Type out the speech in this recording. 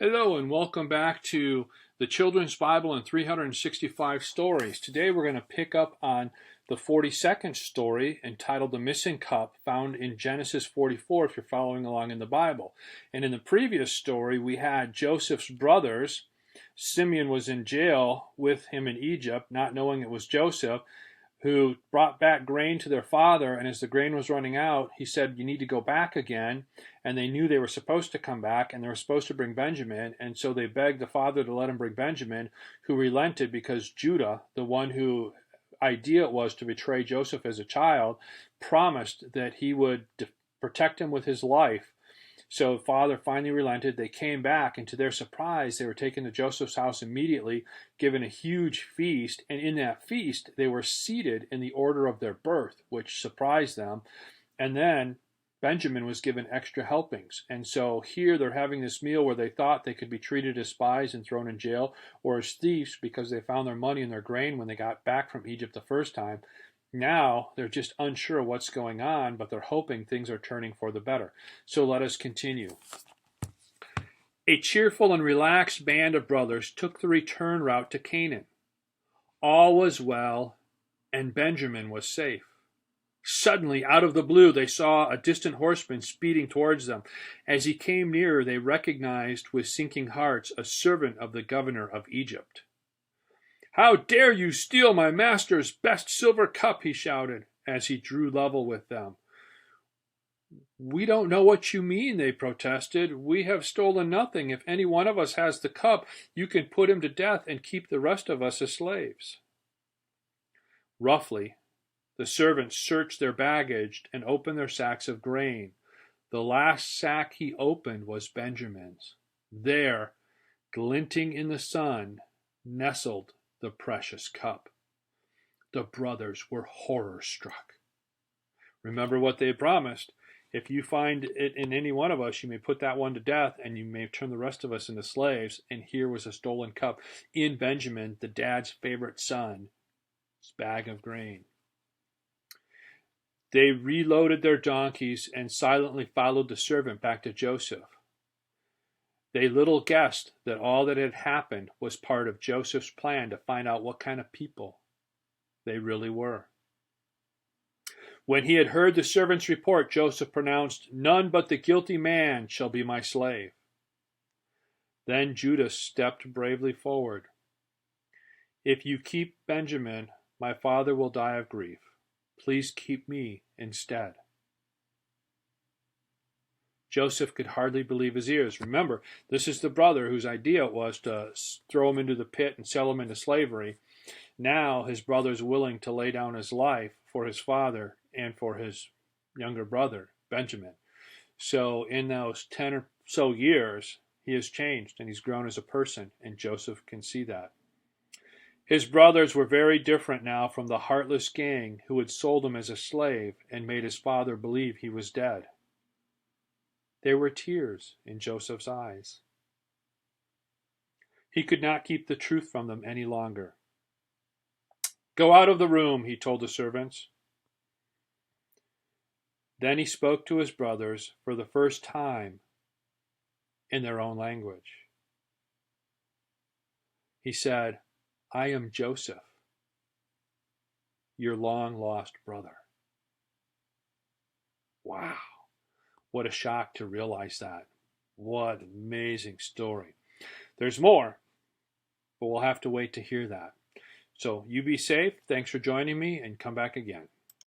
Hello and welcome back to the Children's Bible in 365 Stories. Today we're going to pick up on the 42nd story entitled The Missing Cup, found in Genesis 44 if you're following along in the Bible. And in the previous story we had Joseph's brothers. Simeon was in jail with him in Egypt, not knowing it was Joseph, who brought back grain to their father, and as the grain was running out, he said, "You need to go back again." And they knew they were supposed to come back, and they were supposed to bring Benjamin, and so they begged the father to let him bring Benjamin, who relented because Judah, the one who idea it was to betray Joseph as a child, promised that he would protect him with his life. So father finally relented. They came back, and to their surprise, they were taken to Joseph's house immediately, given a huge feast. And in that feast, they were seated in the order of their birth, which surprised them. And then Benjamin was given extra helpings. And so here they're having this meal where they thought they could be treated as spies and thrown in jail or as thieves because they found their money and their grain when they got back from Egypt the first time. Now they're just unsure what's going on, but they're hoping things are turning for the better. So let us continue. A cheerful and relaxed band of brothers took the return route to Canaan. All was well, and Benjamin was safe. Suddenly, out of the blue, they saw a distant horseman speeding towards them. As he came nearer, they recognized with sinking hearts a servant of the governor of Egypt. "How dare you steal my master's best silver cup?" he shouted as he drew level with them. "We don't know what you mean," they protested. "We have stolen nothing. If any one of us has the cup, you can put him to death and keep the rest of us as slaves." Roughly, the servants searched their baggage and opened their sacks of grain. The last sack he opened was Benjamin's. There, glinting in the sun, nestled the precious cup. The brothers were horror-struck. Remember what they had promised. If you find it in any one of us, you may put that one to death, and you may turn the rest of us into slaves. And here was a stolen cup in Benjamin, the dad's favorite son's bag of grain. They reloaded their donkeys and silently followed the servant back to Joseph. They little guessed that all that had happened was part of Joseph's plan to find out what kind of people they really were. When he had heard the servant's report, Joseph pronounced, "None but the guilty man shall be my slave." Then Judah stepped bravely forward. "If you keep Benjamin, my father will die of grief. Please keep me instead." Joseph could hardly believe his ears. Remember, this is the brother whose idea it was to throw him into the pit and sell him into slavery. Now his brother's willing to lay down his life for his father and for his younger brother, Benjamin. So in those 10 or so years, he has changed and he's grown as a person, and Joseph can see that. His brothers were very different now from the heartless gang who had sold him as a slave and made his father believe he was dead. There were tears in Joseph's eyes. He could not keep the truth from them any longer. "Go out of the room," he told the servants. Then he spoke to his brothers for the first time in their own language. He said, "I am Joseph, your long-lost brother." Wow. What a shock to realize that. What an amazing story. There's more, but we'll have to wait to hear that. So you be safe. Thanks for joining me, and come back again.